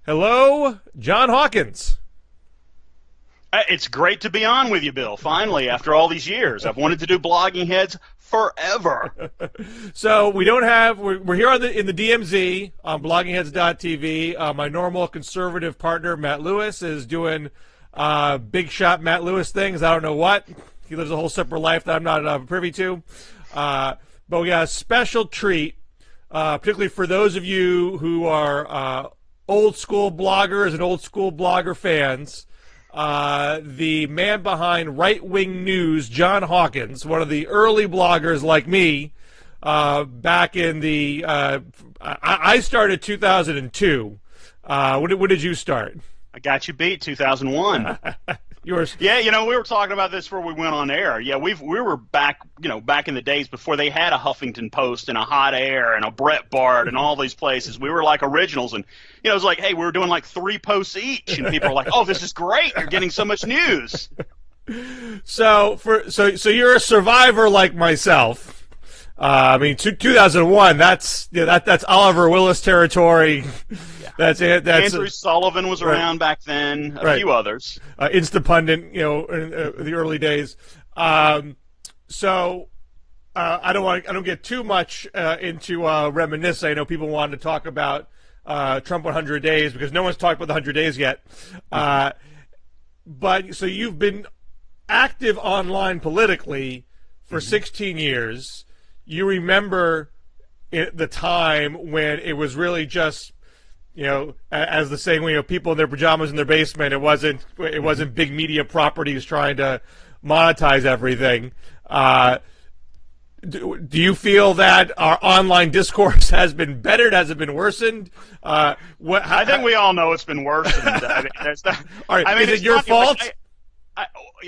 Hello, John Hawkins. It's great to be on with you, Bill. Finally, after all these years, I've wanted to do Blogging Heads forever. So we don't have we're here in the DMZ on bloggingheads.tv. My normal conservative partner Matt Lewis is doing big shot Matt Lewis things. I don't know what. He lives a whole separate life that I'm not privy to. But we got a special treat, particularly for those of you who are old school bloggers and old school blogger fans. The man behind Right Wing News, John Hawkins, one of the early bloggers like me, back in the I started 2002. When did you start? I got you beat, 2001. Yours? Yeah, we were talking about this before we went on air. Yeah, we were back, back in the days before they had a Huffington Post and a Hot Air and a Breitbart and all these places. We were like originals, and it was like, hey, we were doing like 3 posts each, and people were like, oh, this is great, you're getting so much news. So you're a survivor like myself. 2001. That's Oliver Willis territory. Yeah. That's it. Andrew Sullivan was around back then. A few others. Instapundit, in the early days. I don't get too much into reminisce. I know people wanted to talk about Trump 100 days because no one's talked about the 100 days yet. But so you've been active online politically for 16 years. You remember the time when it was really just, as the saying, people in their pajamas in their basement. It wasn't big media properties trying to monetize everything. Do you feel that our online discourse has been bettered? Has it been worsened? I think we all know it's been worsened. Is it your fault?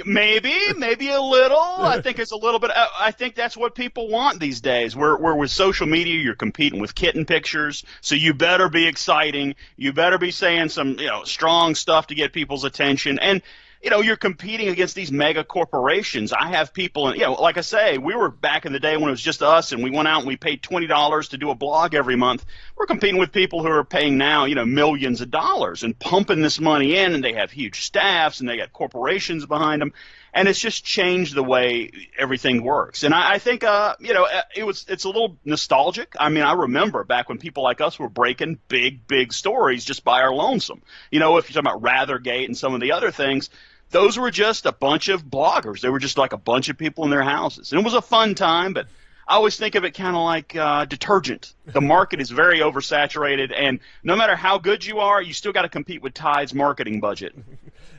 Maybe a little. I think it's a little bit. I think that's what people want these days. Where with social media, you're competing with kitten pictures, so you better be exciting. You better be saying some, strong stuff to get people's attention. And you're competing against these mega corporations. I have people, and like I say, we were back in the day when it was just us, and we went out and we paid $20 to do a blog every month. We're competing with people who are paying now, millions of dollars and pumping this money in, and they have huge staffs and they got corporations behind them, and it's just changed the way everything works. And I think, it's a little nostalgic. I remember back when people like us were breaking big stories just by our lonesome. If you're talking about Rathergate and some of the other things, those were just a bunch of bloggers. They were just like a bunch of people in their houses. And it was a fun time, but I always think of it kind of like detergent. The market is very oversaturated, and no matter how good you are, you still got to compete with Tide's marketing budget.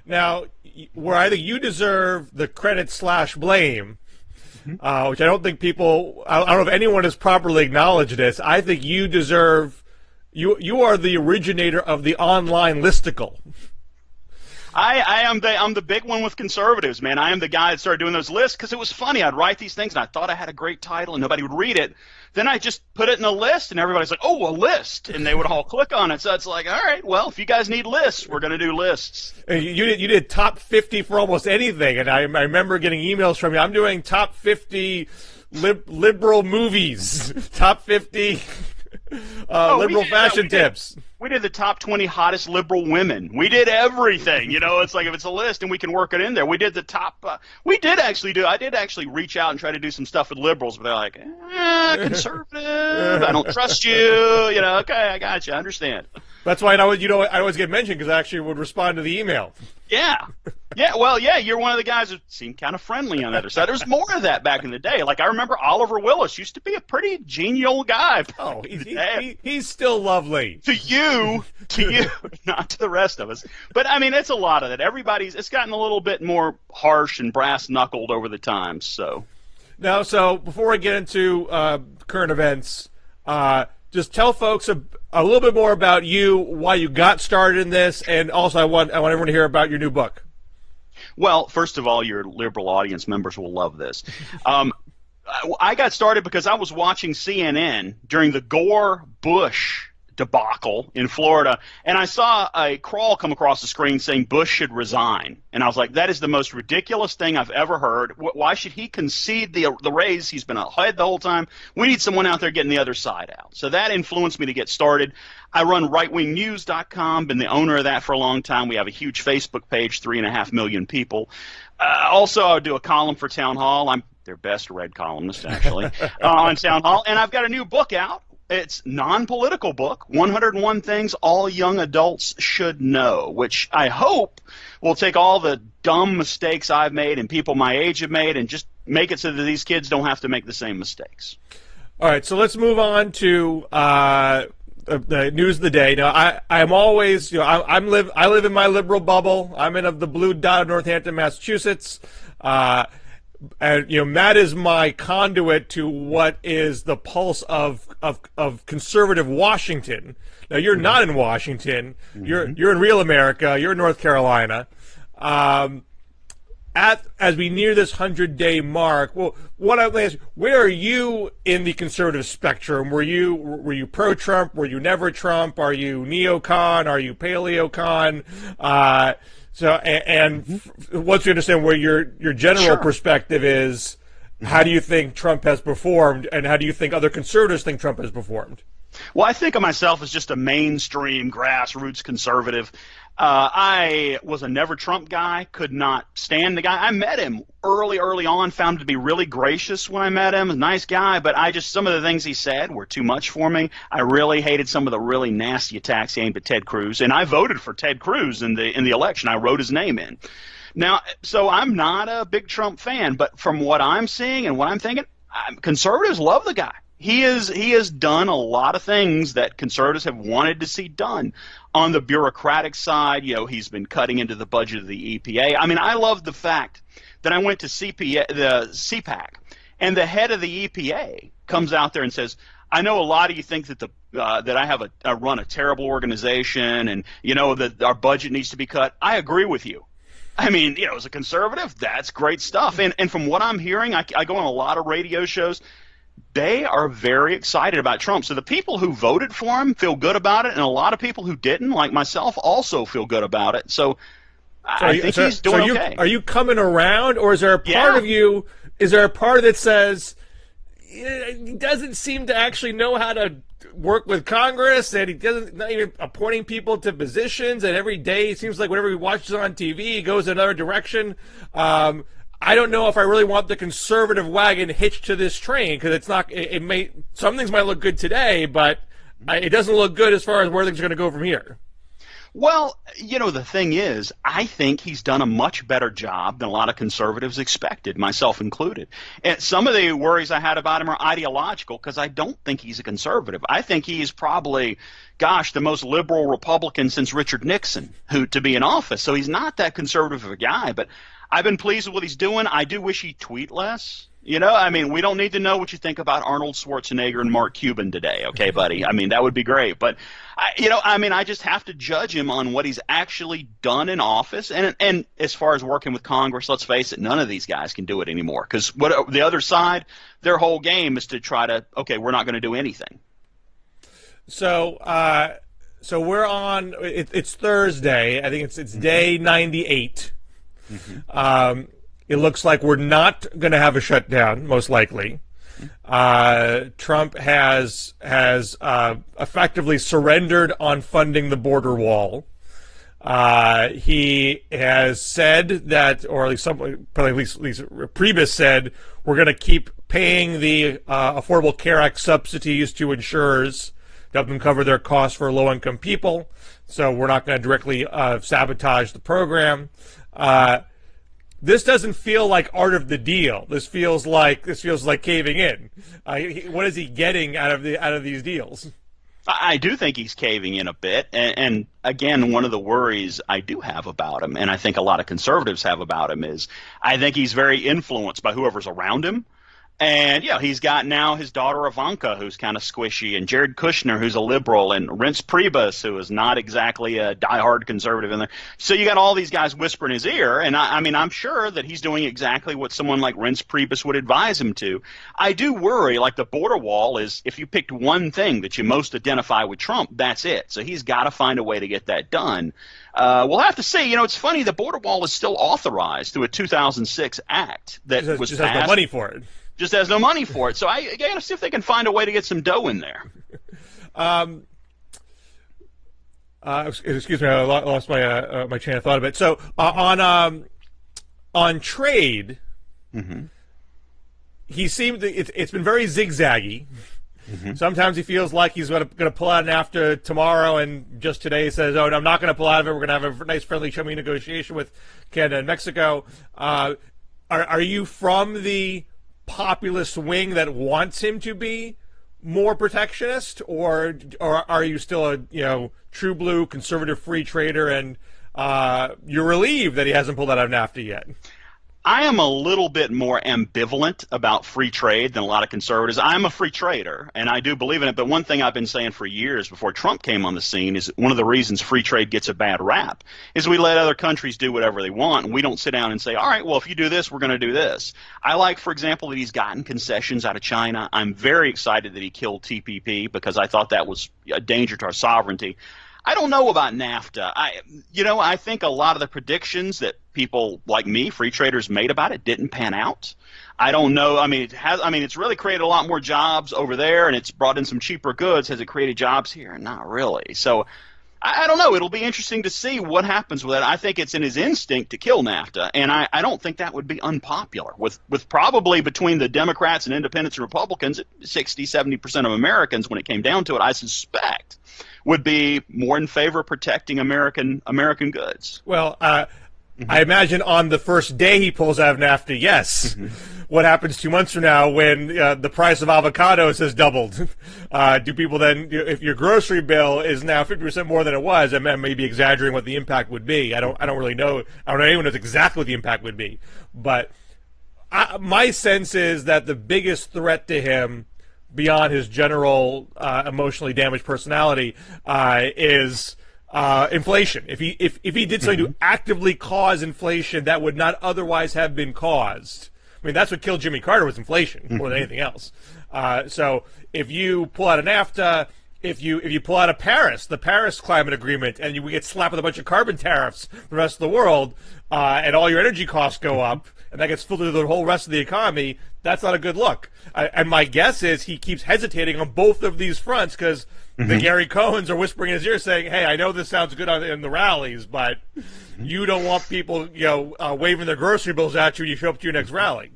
Now, where I think you deserve the credit/blame, which I don't think people, I don't know if anyone has properly acknowledged this, I think you deserve, you are the originator of the online listicle. I'm the big one with conservatives, man. I am the guy that started doing those lists because it was funny. I'd write these things and I thought I had a great title and nobody would read it. Then I just put it in a list and everybody's like, oh, a list, and they would all click on it. So it's like, all right, well, if you guys need lists, we're going to do lists. You did top 50 for almost anything, and I remember getting emails from you. I'm doing top 50 liberal movies, top 50 liberal fashion tips. We did the top 20 hottest liberal women. We did everything. It's like if it's a list and we can work it in there. We did the top. I did actually reach out and try to do some stuff with liberals, but they're like, conservative. I don't trust you. Okay, I got you. I understand. That's why I always get mentioned because I actually would respond to the email. Yeah. Well, you're one of the guys that seemed kind of friendly on the other side. There was more of that back in the day. Like I remember Oliver Willis used to be a pretty genial guy. Oh, he's still lovely. To you, not to the rest of us. But it's a lot of that. It's gotten a little bit more harsh and brass knuckled over the times. So now, before I get into current events, just tell folks a little bit more about you, why you got started in this, and also I want everyone to hear about your new book. Well, first of all, your liberal audience members will love this. I got started because I was watching CNN during the Gore-Bush debacle in Florida, and I saw a crawl come across the screen saying Bush should resign, and I was like, that is the most ridiculous thing I've ever heard. Why should he concede the raise? He's been ahead the whole time. We need someone out there getting the other side out. So that influenced me to get started. I run rightwingnews.com, been the owner of that for a long time. We have a huge Facebook page, 3.5 million people. Also, I do a column for Town Hall. I'm their best read columnist, actually, on Town Hall. And I've got a new book out. It's non-political book, 101 Things All Young Adults Should Know, which I hope will take all the dumb mistakes I've made and people my age have made and just make it so that these kids don't have to make the same mistakes. All right, so let's move on to the news of the day. Now, I'm always, I live in my liberal bubble. I'm in the blue dot of Northampton, Massachusetts. And Matt is my conduit to what is the pulse of conservative Washington. Now, you're not in Washington. Mm-hmm. You're in real America. You're in North Carolina. As we near this 100-day mark, well, what I want to ask you, where are you in the conservative spectrum? Were you pro-Trump? Were you never Trump? Are you neocon? Are you paleo-con? Once we understand where your general perspective is, how do you think Trump has performed, and how do you think other conservatives think Trump has performed? Well, I think of myself as just a mainstream grassroots conservative. I was a never Trump guy, could not stand the guy. I met him early on, found him to be really gracious when I met him, a nice guy, but some of the things he said were too much for me. I really hated some of the really nasty attacks aimed at Ted Cruz, and I voted for Ted Cruz in the election. I wrote his name in. Now, so I'm not a big Trump fan, but from what I'm seeing and what I'm thinking, conservatives love the guy. He has done a lot of things that conservatives have wanted to see done. On the bureaucratic side, he's been cutting into the budget of the EPA. I mean, I love the fact that I went to the CPAC, and the head of the EPA comes out there and says, I know a lot of you think that that I run a terrible organization, and that our budget needs to be cut. I agree with you. I mean, as a conservative, that's great stuff. And from what I'm hearing, I go on a lot of radio shows. They are very excited about Trump. So the people who voted for him feel good about it, and a lot of people who didn't, like myself, also feel good about it. So I think he's doing okay. Are you coming around, or is there a part of you? Is there a part that says he doesn't seem to actually know how to work with Congress, and he doesn't not even appointing people to positions, and every day it seems like whenever he watches on TV, he goes another direction. I don't know if I really want the conservative wagon hitched to this train, because it's not. Some things might look good today, but it doesn't look good as far as where things are going to go from here. Well, the thing is, I think he's done a much better job than a lot of conservatives expected, myself included. And some of the worries I had about him are ideological, because I don't think he's a conservative. I think he is probably, the most liberal Republican since Richard Nixon to be in office. So he's not that conservative of a guy, but I've been pleased with what he's doing. I do wish he'd tweet less. I mean, we don't need to know what you think about Arnold Schwarzenegger and Mark Cuban today, okay, buddy? I mean, that would be great. But, I just have to judge him on what he's actually done in office. And as far as working with Congress, let's face it, none of these guys can do it anymore. Because the other side, their whole game is to try to, we're not going to do anything. So we're on, it's Thursday. I think it's day 98. Mm-hmm. It looks like we're not going to have a shutdown, most likely. Trump has effectively surrendered on funding the border wall. He has said that, or at least Priebus said, we're going to keep paying the Affordable Care Act subsidies to insurers to help them cover their costs for low-income people. So we're not going to directly sabotage the program. This doesn't feel like art of the deal. This feels like caving in. What is he getting out of these deals? I do think he's caving in a bit, and again, one of the worries I do have about him, and I think a lot of conservatives have about him, is I think he's very influenced by whoever's around him. And, he's got now his daughter Ivanka, who's kind of squishy, and Jared Kushner, who's a liberal, and Reince Priebus, who is not exactly a diehard conservative in there. So you got all these guys whispering in his ear, and I'm sure that he's doing exactly what someone like Reince Priebus would advise him to. I do worry, like the border wall is, if you picked one thing that you most identify with Trump, that's it. So he's got to find a way to get that done. We'll have to see. It's funny, the border wall is still authorized through a 2006 act that was just passed. has no money for it. Just has no money for it. So I got to see if they can find a way to get some dough in there. Excuse me, I lost my my train of thought a bit. So on trade, he seemed it's been very zigzaggy. Sometimes he feels like he's going to pull out an NAFTA tomorrow, and just today he says, "Oh, no, I'm not going to pull out of it. We're going to have a nice, friendly, show-me negotiation with Canada and Mexico." Are you from the populist wing that wants him to be more protectionist, or are you still a true blue conservative free trader, and you're relieved that he hasn't pulled out of NAFTA yet? I am a little bit more ambivalent about free trade than a lot of conservatives. I'm a free trader, and I do believe in it. But one thing I've been saying for years before Trump came on the scene is one of the reasons free trade gets a bad rap is we let other countries do whatever they want, and we don't sit down and say, all right, well, if you do this, we're going to do this. I like, for example, that he's gotten concessions out of China. I'm very excited that he killed TPP because I thought that was a danger to our sovereignty. I don't know about NAFTA. I think a lot of the predictions that people like me, free traders, made about it didn't pan out. I don't know. It's really created a lot more jobs over there, and it's brought in some cheaper goods. Has it created jobs here? Not really. So I don't know. It'll be interesting to see what happens with it. I think it's in his instinct to kill NAFTA, and I don't think that would be unpopular. With probably between the Democrats and independents and Republicans, 60, 70% of Americans, when it came down to it, I suspect, would be more in favor of protecting American goods. Well, I imagine on the first day he pulls out of NAFTA, yes. What happens 2 months from now when the price of avocados has doubled? Do people then, if your grocery bill is now 50% more than it was, I may be exaggerating what the impact would be. I don't really know. I don't know anyone knows exactly what the impact would be. But my sense is that the biggest threat to him, beyond his general emotionally damaged personality, is inflation. If he did something to actively cause inflation that would not otherwise have been caused. I mean, that's what killed Jimmy Carter, was inflation more than anything else. So if you pull out of NAFTA, if you pull out of Paris, the Paris Climate Agreement, and we get slapped with a bunch of carbon tariffs for the rest of the world, and all your energy costs go up, and that gets filtered to the whole rest of the economy, that's not a good look. And my guess is he keeps hesitating on both of these fronts because the Gary Cohens are whispering in his ear saying, hey, I know this sounds good in the rallies, but you don't want people waving their grocery bills at you when you show up to your next rally.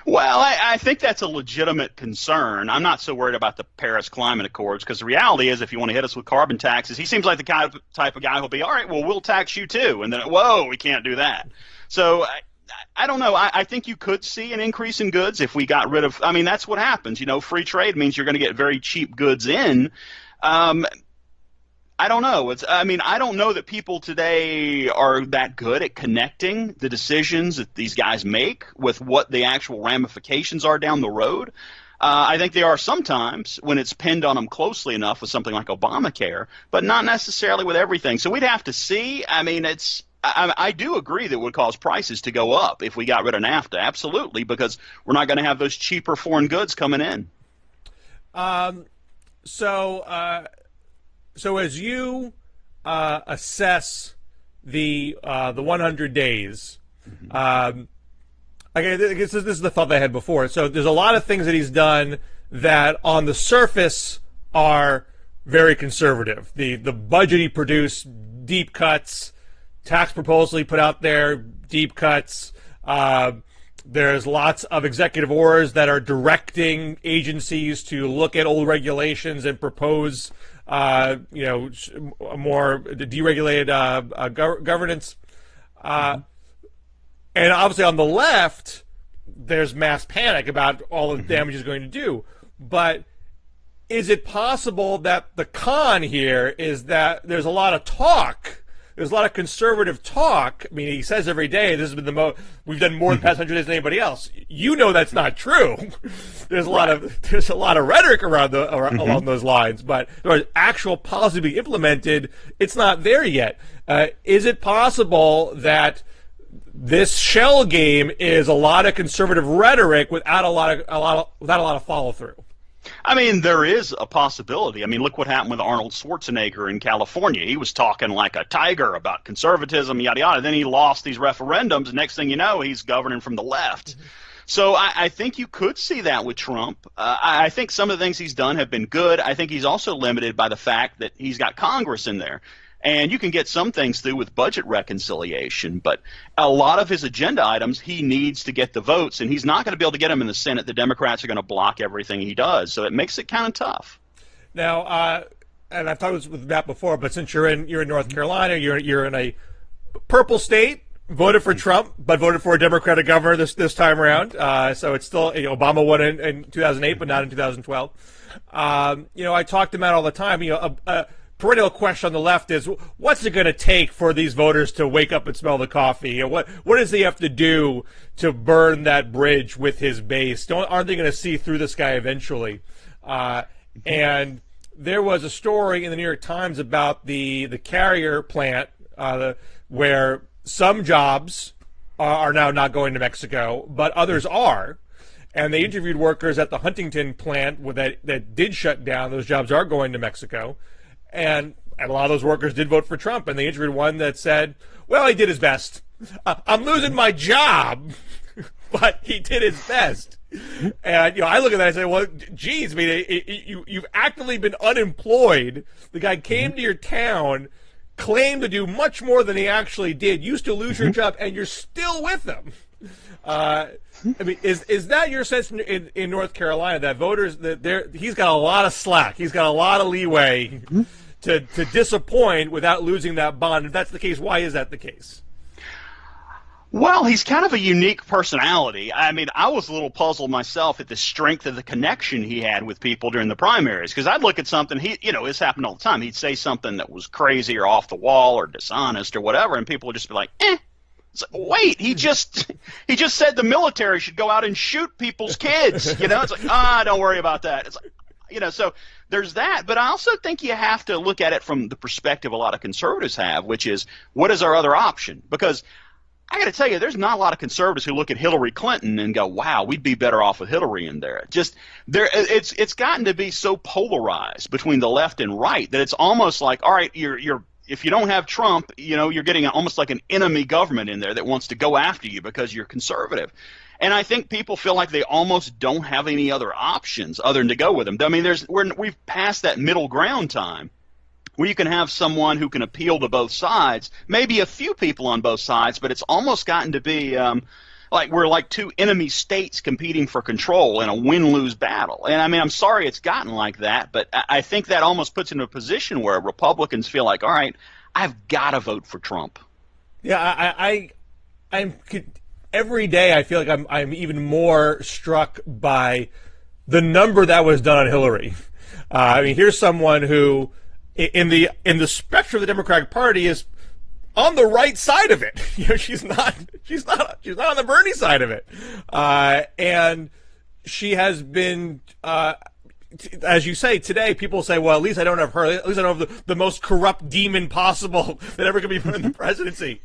Well, I think that's a legitimate concern. I'm not so worried about the Paris Climate Accords because the reality is if you want to hit us with carbon taxes, he seems like the type of guy who'll be, all right, well, we'll tax you too. And then, whoa, we can't do that. So I don't know. I think you could see an increase in goods if we got rid of – that's what happens. Free trade means you're going to get very cheap goods in. I don't know. I don't know that people today are that good at connecting the decisions that these guys make with what the actual ramifications are down the road. I think they are sometimes when it's pinned on them closely enough with something like Obamacare, but not necessarily with everything. So we'd have to see. I do agree that it would cause prices to go up if we got rid of NAFTA, absolutely, because we're not going to have those cheaper foreign goods coming in. So as you assess the 100 days, I guess this is the thought that I had before. So there's a lot of things that he's done that on the surface are very conservative. The budget he produced, deep cuts. Tax proposal he put out there, deep cuts. There's lots of executive orders that are directing agencies to look at old regulations and propose, more deregulated governance. And obviously on the left, there's mass panic about all the damage he's going to do. But is it possible that the con here is that there's a lot of talk there's a lot of conservative talk. I mean, he says every day, this has been the most, we've done more in the past 100 days than anybody else. You know that's not true. There's a lot of rhetoric around along those lines, but there actual policy being implemented, it's not there yet. Is it possible that this shell game is a lot of conservative rhetoric without a lot of follow through? I mean, there is a possibility. I mean, look what happened with Arnold Schwarzenegger in California. He was talking like a tiger about conservatism, yada, yada. Then he lost these referendums, and next thing you know, he's governing from the left. So I think you could see that with Trump. I think some of the things he's done have been good. I think he's also limited by the fact that he's got Congress in there. And you can get some things through with budget reconciliation, but a lot of his agenda items, he needs to get the votes, and he's not going to be able to get them in the Senate. The Democrats are going to block everything he does, so it makes it kind of tough. Now, and I've talked with Matt before, but since you're in North Carolina, you're in a purple state, voted for Trump, but voted for a Democratic governor this time around. So it's still, Obama won in 2008, but not in 2012. I talk to Matt all the time. Perennial question on the left is, what's it going to take for these voters to wake up and smell the coffee? What does he have to do to burn that bridge with his base? Aren't they going to see through this guy eventually? And there was a story in the New York Times about the Carrier plant where some jobs are now not going to Mexico, but others are. And they interviewed workers at the Huntington plant that did shut down. Those jobs are going to Mexico. And a lot of those workers did vote for Trump, and they interviewed one that said, well, he did his best. I'm losing my job, but he did his best. And, I look at that and say, well, geez, I mean, you've actively been unemployed. The guy came to your town, claimed to do much more than he actually did, used to lose your job, and you're still with him. I mean, is that your sense in North Carolina, that voters, he's got a lot of slack, he's got a lot of leeway to disappoint without losing that bond? If that's the case, why is that the case? Well, he's kind of a unique personality. I mean, I was a little puzzled myself at the strength of the connection he had with people during the primaries, because I'd look at something, this happened all the time. He'd say something that was crazy or off the wall or dishonest or whatever, and people would just be like, It's like, wait, he just said the military should go out and shoot people's kids. It's like, don't worry about that. It's like, so there's that. But I also think you have to look at it from the perspective a lot of conservatives have, which is, what is our other option? Because I got to tell you, there's not a lot of conservatives who look at Hillary Clinton and go, wow, we'd be better off with Hillary in there. It's gotten to be so polarized between the left and right that it's almost like, all right, if you don't have Trump, you're getting almost like an enemy government in there that wants to go after you because you're conservative. And I think people feel like they almost don't have any other options other than to go with him. I mean, we've passed that middle ground time where you can have someone who can appeal to both sides, maybe a few people on both sides, but it's almost gotten to be like we're like two enemy states competing for control in a win-lose battle. And I mean, I'm sorry it's gotten like that, but I think that almost puts into a position where Republicans feel like, all right, I've got to vote for Trump. Yeah, I'm every day I feel like I'm even more struck by the number that was done on Hillary. I mean, here's someone who, in the spectrum of the Democratic Party, is on the right side of it. She's not on the Bernie side of it, and she has been. As you say today, people say, well, at least I don't have her. At least I don't have the most corrupt demon possible that ever could be put in the presidency.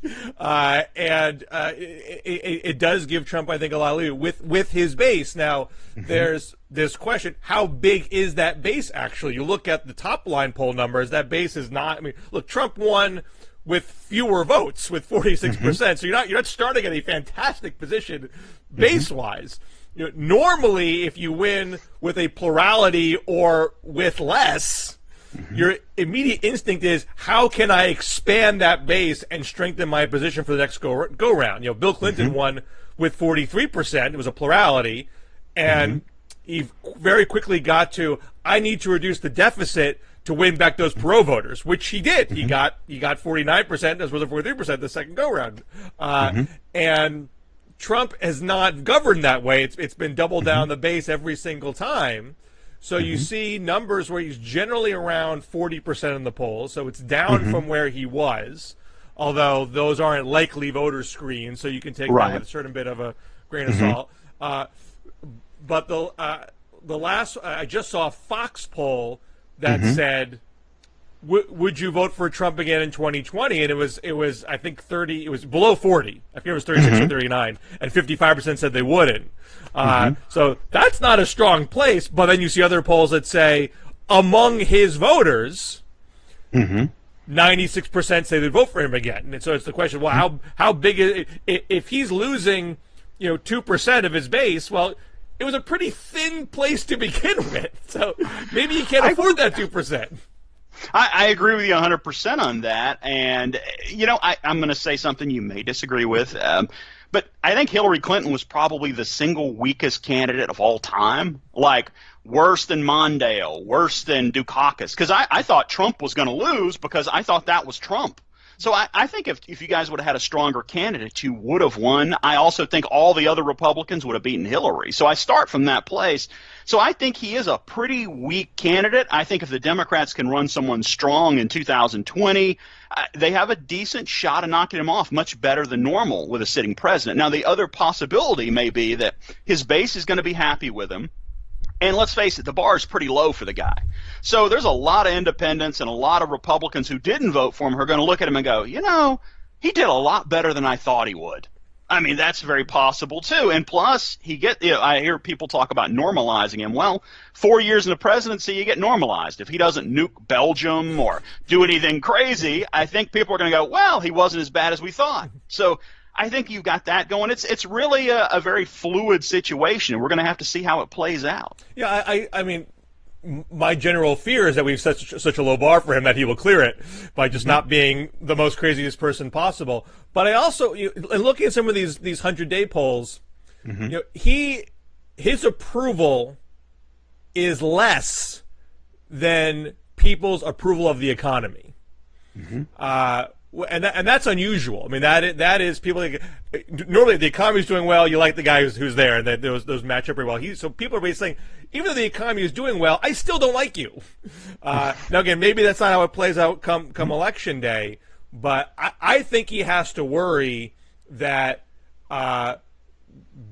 It does give Trump, I think, a lot of leeway with his base. Now, there's this question: how big is that base actually? You look at the top line poll numbers. That base is not. I mean, look, Trump won with fewer votes, with 46%. So you're not starting at a fantastic position base wise. Normally, if you win with a plurality or with less, your immediate instinct is, how can I expand that base and strengthen my position for the next go round? Bill Clinton won with 43%. It was a plurality, and he very quickly got to, I need to reduce the deficit to win back those Perot voters, which he did. He got 49%, as well as 43% the second go round, and Trump has not governed that way. It's been double down the base every single time. So you see numbers where he's generally around 40% in the polls. So it's down from where he was. although those aren't likely voter screens, so you can take that with a certain bit of a grain of salt. But the last I just saw a Fox poll that said, would you vote for Trump again in 2020? And it was I think 30. It was below 40. I forget it was 36 or 39, and 55% said they wouldn't. So that's not a strong place. But then you see other polls that say among his voters, 96% say they'd vote for him again. And so it's the question: well, how big is if he's losing, 2% of his base? Well, it was a pretty thin place to begin with. So maybe he can't afford that 2%. I agree with you 100% on that. And, I'm going to say something you may disagree with. But I think Hillary Clinton was probably the single weakest candidate of all time. Like, worse than Mondale, worse than Dukakis. Because I thought Trump was going to lose because I thought that was Trump. So I think if you guys would have had a stronger candidate, you would have won. I also think all the other Republicans would have beaten Hillary. So I start from that place. So I think he is a pretty weak candidate. I think if the Democrats can run someone strong in 2020, they have a decent shot of knocking him off, much better than normal with a sitting president. Now, the other possibility may be that his base is going to be happy with him. And let's face it, the bar is pretty low for the guy. So there's a lot of independents and a lot of Republicans who didn't vote for him who are going to look at him and go, he did a lot better than I thought he would. I mean, that's very possible, too. And plus, I hear people talk about normalizing him. Well, 4 years in the presidency, you get normalized. If he doesn't nuke Belgium or do anything crazy, I think people are going to go, well, he wasn't as bad as we thought. So I think you've got that going. It's really a very fluid situation. We're going to have to see how it plays out. Yeah, I mean, my general fear is that we've set such a low bar for him that he will clear it by just not being the most craziest person possible. But I also, and looking at some of these 100-day polls, his approval is less than people's approval of the economy. And that's unusual. I mean, that is people. Normally, if the economy's doing well, you like the guy who's there, and those match up very well. So people are basically saying, even though the economy is doing well, I still don't like you. Now, again, maybe that's not how it plays out come election day, but I think he has to worry that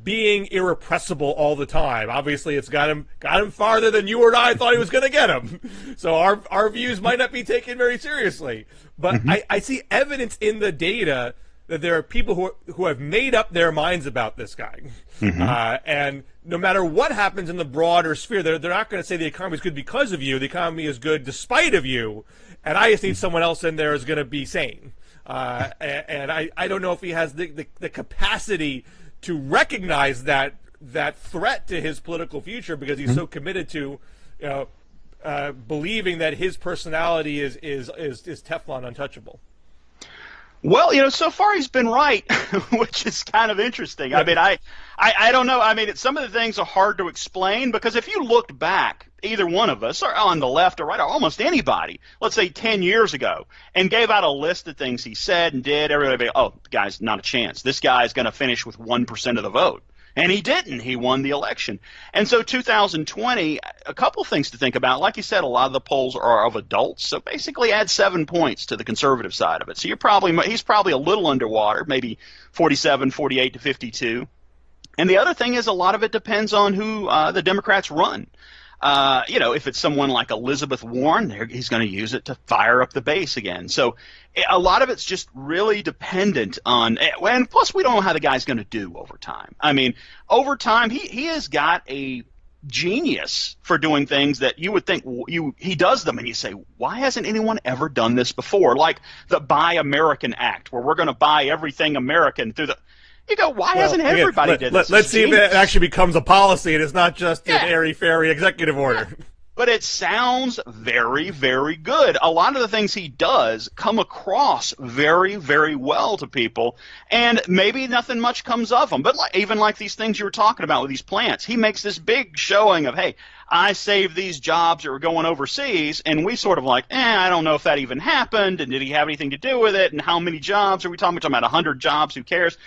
being irrepressible all the time. Obviously, it's got him farther than you or I thought he was going to get him. So our views might not be taken very seriously. But I see evidence in the data that there are people who have made up their minds about this guy. And no matter what happens in the broader sphere, they're not going to say the economy is good because of you. The economy is good despite of you. And I just need someone else in there who's going to be sane. And I don't know if he has the capacity to recognize that threat to his political future because he's so committed to, believing that his personality is Teflon untouchable. Well, so far he's been right, which is kind of interesting. I mean, I don't know. I mean, some of the things are hard to explain because if you looked back, either one of us, or on the left or right, or almost anybody, let's say 10 years ago, and gave out a list of things he said and did, everybody would be, oh, the guy's not a chance. This guy's going to finish with 1% of the vote. And he didn't. He won the election. And so 2020, a couple things to think about. Like you said, a lot of the polls are of adults. So basically add 7 points to the conservative side of it. So he's probably a little underwater, maybe 47, 48 to 52. And the other thing is a lot of it depends on who the Democrats run. If it's someone like Elizabeth Warren, he's going to use it to fire up the base again. So a lot of it's just really dependent on – and plus we don't know how the guy's going to do over time. I mean, over time he has got a genius for doing things that you would think he does them and you say, why hasn't anyone ever done this before? Like the Buy American Act where we're going to buy everything American through the – you go, why hasn't everybody did this? Let's see if it actually becomes a policy and it's not just an airy-fairy executive order. But it sounds very, very good. A lot of the things he does come across very, very well to people, and maybe nothing much comes of them. But even like these things you were talking about with these plants, he makes this big showing of, hey, I saved these jobs that were going overseas, and we sort of like, I don't know if that even happened, and did he have anything to do with it, and how many jobs are we talking about? We're talking about 100 jobs, who cares?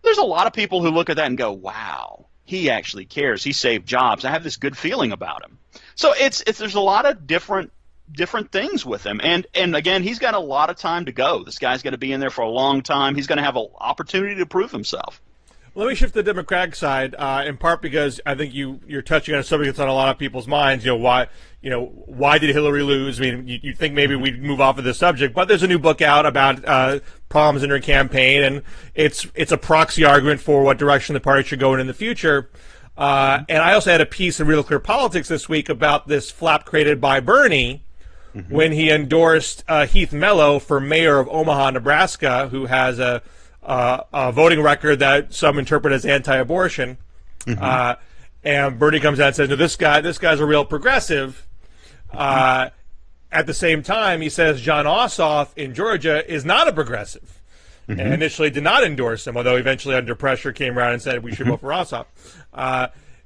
There's a lot of people who look at that and go, wow, he actually cares. He saved jobs. I have this good feeling about him. So there's a lot of different different things with him. And again, he's got a lot of time to go. This guy's going to be in there for a long time. He's going to have an opportunity to prove himself. Let me shift to the Democratic side, in part because I think you're touching on a subject that's on a lot of people's minds. Why did Hillary lose? I mean, you'd think maybe we'd move off of this subject, but there's a new book out about problems in her campaign, and it's a proxy argument for what direction the party should go in the future. And I also had a piece in Real Clear Politics this week about this flap created by Bernie when he endorsed Heath Mello for mayor of Omaha, Nebraska, who has a voting record that some interpret as anti-abortion. And Bernie comes out and says, no, this guy's a real progressive. At the same time, he says John Ossoff in Georgia is not a progressive. And initially did not endorse him, although eventually under pressure came around and said we should vote for Ossoff.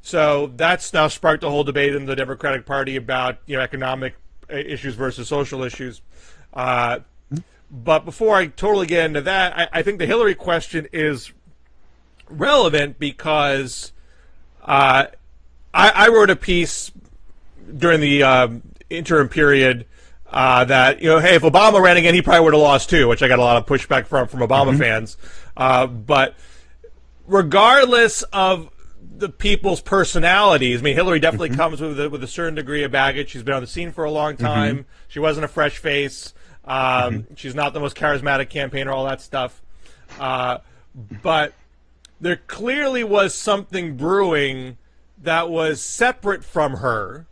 So that's now sparked a whole debate in the Democratic Party about economic issues versus social issues. But before I totally get into that, I think the Hillary question is relevant because I wrote a piece during the interim period that, hey, if Obama ran again, he probably would have lost too, which I got a lot of pushback from Obama fans. But regardless of the people's personalities, I mean, Hillary definitely comes with a certain degree of baggage. She's been on the scene for a long time. She wasn't a fresh face. She's not the most charismatic campaigner, all that stuff. But there clearly was something brewing that was separate from her.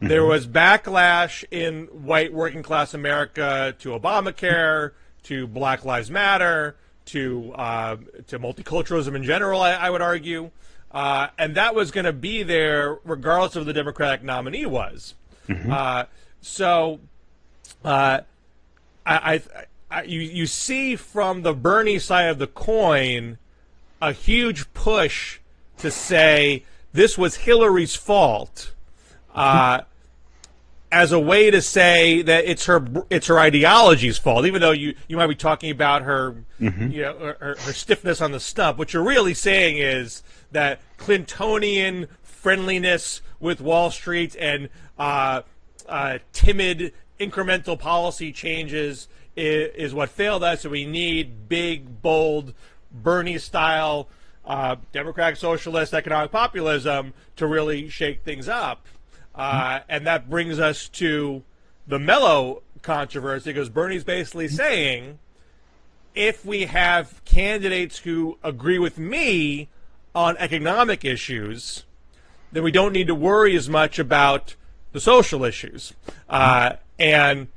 There was backlash in white working class America to Obamacare, to Black Lives Matter, to multiculturalism in general, I would argue. And that was going to be there regardless of who the Democratic nominee was. You see from the Bernie side of the coin a huge push to say this was Hillary's fault, as a way to say that it's her ideology's fault, even though you might be talking about her her stiffness on the stump. What you're really saying is that Clintonian friendliness with Wall Street and timid incremental policy changes is what failed us, and we need big, bold, Bernie-style democratic socialist economic populism to really shake things up. And that brings us to the Mello controversy, because Bernie's basically saying, if we have candidates who agree with me on economic issues, then we don't need to worry as much about the social issues. And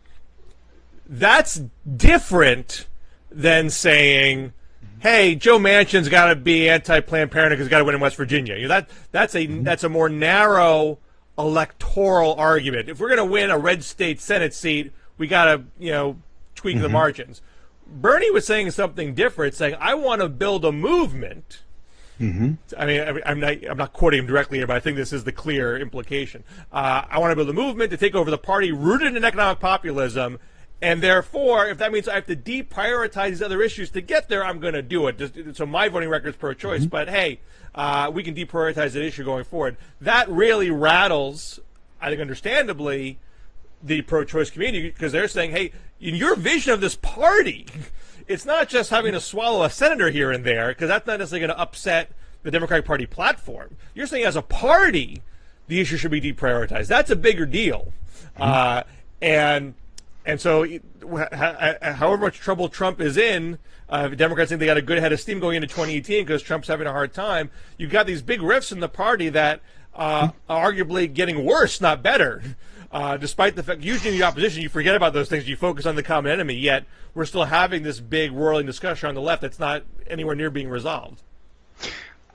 that's different than saying, hey, Joe Manchin's got to be anti-Planned Parenthood because he's got to win in West Virginia. That's a more narrow electoral argument. If we're going to win a red state Senate seat, we got to tweak the margins. Bernie was saying something different, saying, I want to build a movement. I mean, I'm not quoting him directly here, but I think this is the clear implication. I want to build a movement to take over the party rooted in economic populism, and therefore, if that means I have to deprioritize these other issues to get there, I'm going to do it. So my voting record is pro-choice, but hey, we can deprioritize that issue going forward. That really rattles, I think understandably, the pro-choice community, because they're saying, hey, in your vision of this party, it's not just having to swallow a senator here and there, because that's not necessarily going to upset the Democratic Party platform. You're saying as a party, the issue should be deprioritized. That's a bigger deal. And so however much trouble Trump is in, Democrats think they got a good head of steam going into 2018 because Trump's having a hard time. You've got these big rifts in the party that are arguably getting worse, not better. Despite the fact, usually in the opposition, you forget about those things. You focus on the common enemy, yet we're still having this big whirling discussion on the left that's not anywhere near being resolved.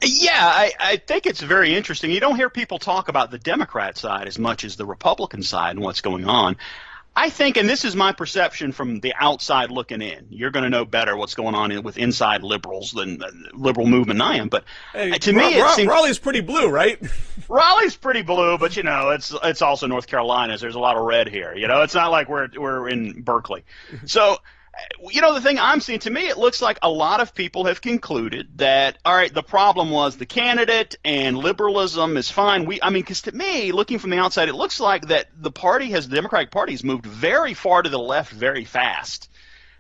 Yeah, I think it's very interesting. You don't hear people talk about the Democrat side as much as the Republican side and what's going on. I think, and this is my perception from the outside looking in, you're going to know better what's going on with inside liberals than the liberal movement than I am. But hey, to me, it seems Raleigh's pretty blue, right? Raleigh's pretty blue, but it's also North Carolina. So there's a lot of red here. It's not like we're in Berkeley. So The thing I'm seeing, to me, it looks like a lot of people have concluded that, all right, the problem was the candidate and liberalism is fine. Because to me, looking from the outside, it looks like that the Democratic Party has moved very far to the left very fast.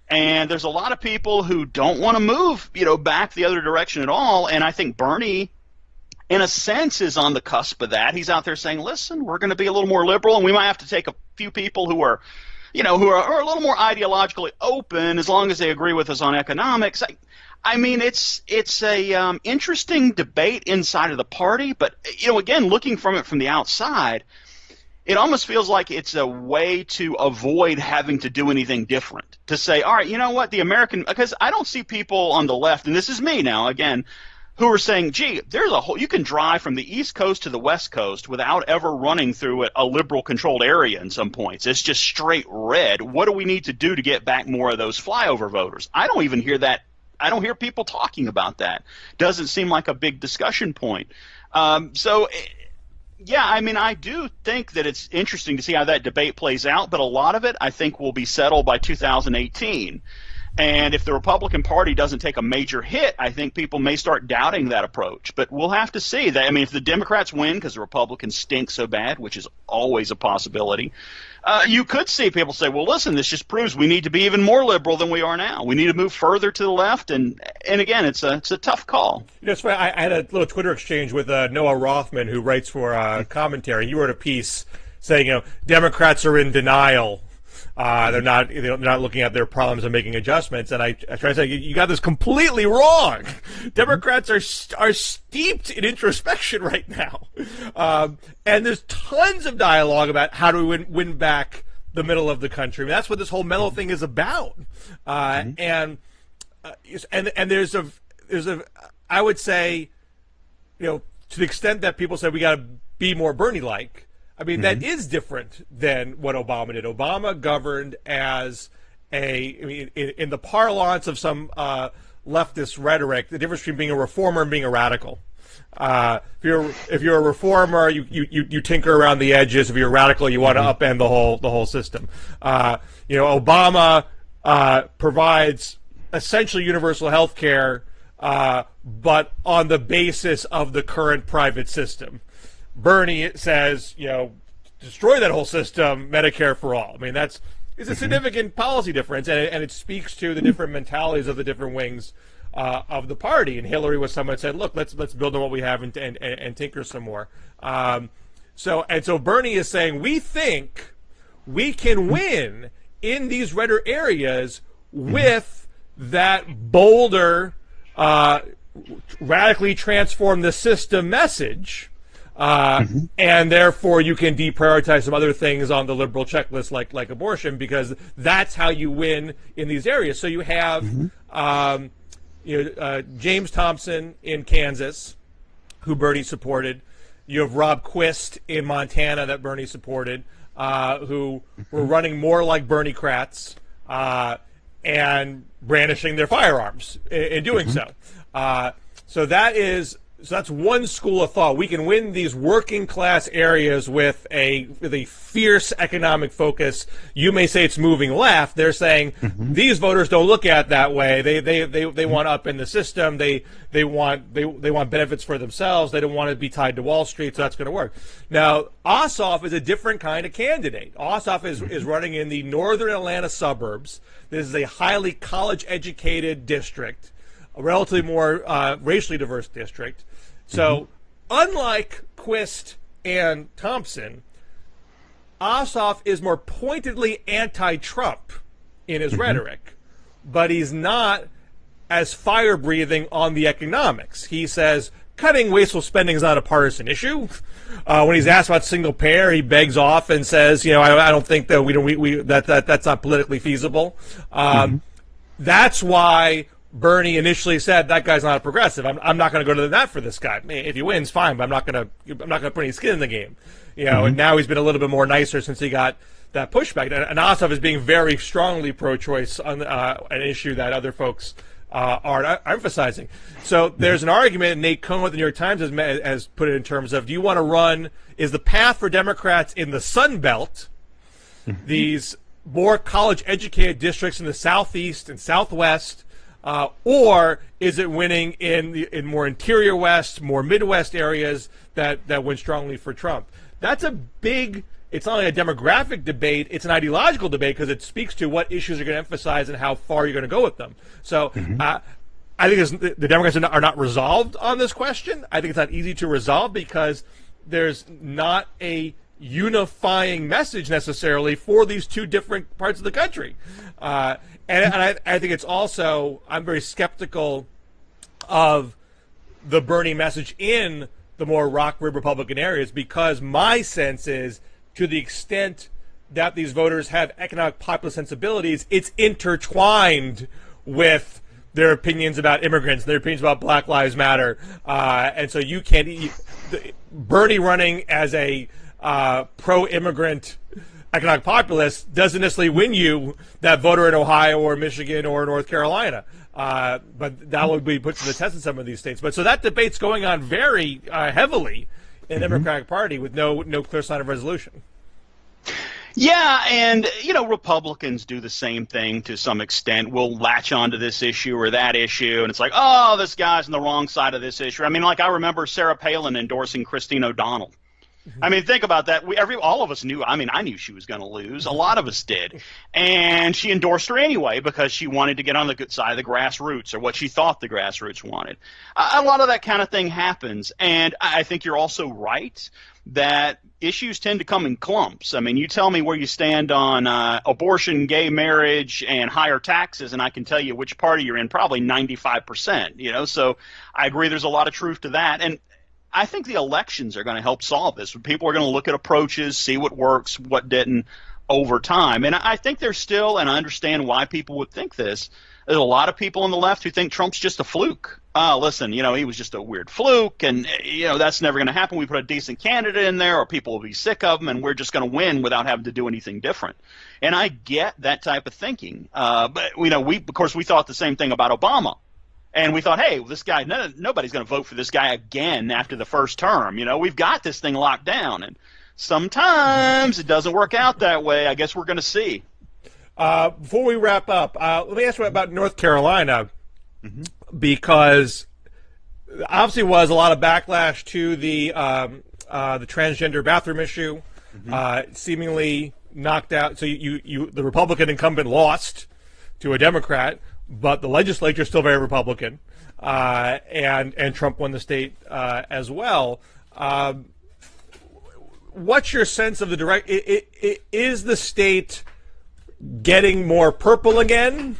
And there's a lot of people who don't want to move, back the other direction at all. And I think Bernie, in a sense, is on the cusp of that. He's out there saying, listen, we're going to be a little more liberal, and we might have to take a few people who are a little more ideologically open, as long as they agree with us on economics. It's a interesting debate inside of the party, but again, looking from it from the outside, it almost feels like it's a way to avoid having to do anything different. To say, all right, you know what, because I don't see people on the left, and this is me now again, who are saying, gee, you can drive from the East Coast to the West Coast without ever running through a liberal-controlled area in some points. It's just straight red. What do we need to do to get back more of those flyover voters? I don't even hear that. I don't hear people talking about that. Doesn't seem like a big discussion point. I do think that it's interesting to see how that debate plays out, but a lot of it, I think, will be settled by 2018. And if the Republican Party doesn't take a major hit, I think people may start doubting that approach. But we'll have to see. If the Democrats win because the Republicans stink so bad, which is always a possibility, you could see people say, well, listen, this just proves we need to be even more liberal than we are now. We need to move further to the left. And again, it's a tough call. It's funny. I had a little Twitter exchange with Noah Rothman, who writes for Commentary. You wrote a piece saying, Democrats are in denial. They're not looking at their problems and making adjustments. And I try to say, you got this completely wrong. Democrats are steeped in introspection right now. And there's tons of dialogue about how do we win back the middle of the country. That's what this whole middle thing is about. And there's I would say, to the extent that people say we got to be more Bernie-like, that is different than what Obama did. Obama governed as in the parlance of some leftist rhetoric, the difference between being a reformer and being a radical. If you're a reformer, you tinker around the edges. If you're a radical, you want to upend the whole system. Obama provides essentially universal health care, but on the basis of the current private system. Bernie says, destroy that whole system, Medicare for all. It's a significant policy difference, and it speaks to the different mentalities of the different wings of the party. And Hillary was someone that said, look, let's build on what we have and tinker some more. So Bernie is saying, we think we can win in these redder areas with that bolder, radically transform the system message. And therefore you can deprioritize some other things on the liberal checklist like abortion, because that's how you win in these areas. So you have James Thompson in Kansas, who Bernie supported. You have Rob Quist in Montana that Bernie supported, who were running more like Bernie-crats and brandishing their firearms in doing so. So that's one school of thought. We can win these working class areas with a fierce economic focus. You may say it's moving left. They're saying these voters don't look at it that way. They want up in the system. They want benefits for themselves. They don't want to be tied to Wall Street. So that's going to work. Now Ossoff is a different kind of candidate. Ossoff is running in the northern Atlanta suburbs. This is a highly college educated district, a relatively more racially diverse district. So, unlike Quist and Thompson, Ossoff is more pointedly anti-Trump in his rhetoric, but he's not as fire-breathing on the economics. He says cutting wasteful spending is not a partisan issue. When he's asked about single payer, he begs off and says, I don't think that that's not politically feasible. That's why Bernie initially said that guy's not a progressive. I'm not going to go to the net for this guy. If he wins, fine, but I'm not going to put any skin in the game. And now he's been a little bit more nicer since he got that pushback. And Ossoff is being very strongly pro-choice on an issue that other folks are emphasizing. So there's an argument. Nate Cohn with the New York Times has put it in terms of: do you want to run? Is the path for Democrats in the Sun Belt these more college-educated districts in the Southeast and Southwest, or is it winning in more interior West, more Midwest areas that win strongly for Trump? That's a big. It's not only a demographic debate; it's an ideological debate because it speaks to what issues you're going to emphasize and how far you're going to go with them. So, I think the Democrats are not resolved on this question. I think it's not easy to resolve because there's not a unifying message necessarily for these two different parts of the country. And I think it's also, I'm very skeptical of the Bernie message in the more rock rib Republican areas because my sense is to the extent that these voters have economic populist sensibilities, it's intertwined with their opinions about immigrants, their opinions about Black Lives Matter. And so you can't, Bernie running as a pro-immigrant economic populist doesn't necessarily win you that voter in Ohio or Michigan or North Carolina. But that would be put to the test in some of these states. But so that debate's going on very heavily in the Democratic Party with no clear sign of resolution. Yeah, and, Republicans do the same thing to some extent. We'll latch onto this issue or that issue, and it's like, oh, this guy's on the wrong side of this issue. I mean, like I remember Sarah Palin endorsing Christine O'Donnell. I mean, think about that. All of us knew. I mean, I knew she was going to lose. A lot of us did. And she endorsed her anyway because she wanted to get on the good side of the grassroots or what she thought the grassroots wanted. A lot of that kind of thing happens. And I think you're also right that issues tend to come in clumps. I mean, you tell me where you stand on abortion, gay marriage, and higher taxes, and I can tell you which party you're in, probably 95%. So I agree there's a lot of truth to that. And I think the elections are going to help solve this. People are going to look at approaches, see what works, what didn't over time. And I think there's still, and I understand why people would think this, there's a lot of people on the left who think Trump's just a fluke. Listen, he was just a weird fluke, and, that's never going to happen. We put a decent candidate in there, or people will be sick of him, and we're just going to win without having to do anything different. And I get that type of thinking. But, of course, we thought the same thing about Obama. And we thought, hey, this guy, nobody's going to vote for this guy again after the first term. We've got this thing locked down. And sometimes it doesn't work out that way. I guess we're going to see. Before we wrap up, let me ask you about North Carolina, because obviously was a lot of backlash to the transgender bathroom issue, seemingly knocked out. So the Republican incumbent lost to a Democrat. But the legislature is still very Republican, and Trump won the state as well. What's your sense of the direct? Is the state getting more purple again,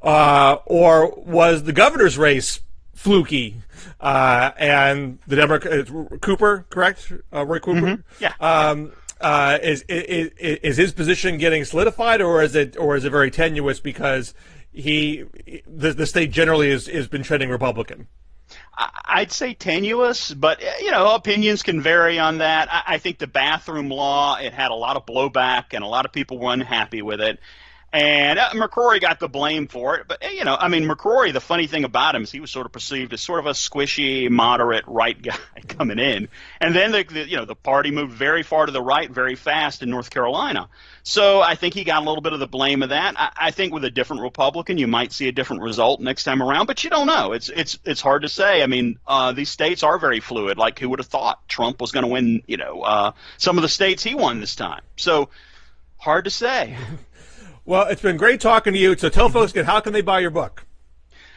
or was the governor's race fluky? And the Democrat Cooper, correct? Roy Cooper, yeah. Is his position getting solidified, or is it very tenuous because the state generally has been trending Republican? I'd say tenuous, but opinions can vary on that. I think the bathroom law, it had a lot of blowback and a lot of people were unhappy with it. And McCrory got the blame for it. But, McCrory, the funny thing about him is he was sort of perceived as sort of a squishy, moderate right guy coming in. And then, the party moved very far to the right very fast in North Carolina. So I think he got a little bit of the blame of that. I think with a different Republican, you might see a different result next time around. But you don't know. It's hard to say. I mean, these states are very fluid. Like, who would have thought Trump was going to win, some of the states he won this time. So hard to say. Well, it's been great talking to you. So tell folks again, how can they buy your book?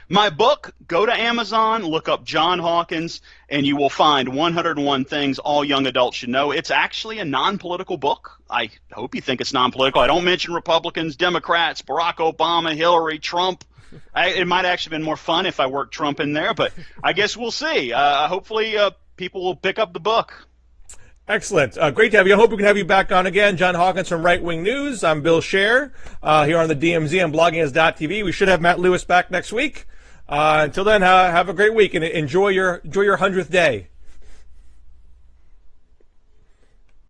My book, go to Amazon, look up John Hawkins, and you will find 101 Things All Young Adults Should Know. It's actually a non-political book. I hope you think it's non-political. I don't mention Republicans, Democrats, Barack Obama, Hillary, Trump. It might actually have been more fun if I worked Trump in there, but I guess we'll see. Hopefully people will pick up the book. Excellent. Great to have you. I hope we can have you back on again. John Hawkins from Right Wing News. I'm Bill Scher here on the DMZ on bloggingheads.tv. We should have Matt Lewis back next week. Until then, have a great week and enjoy your 100th day.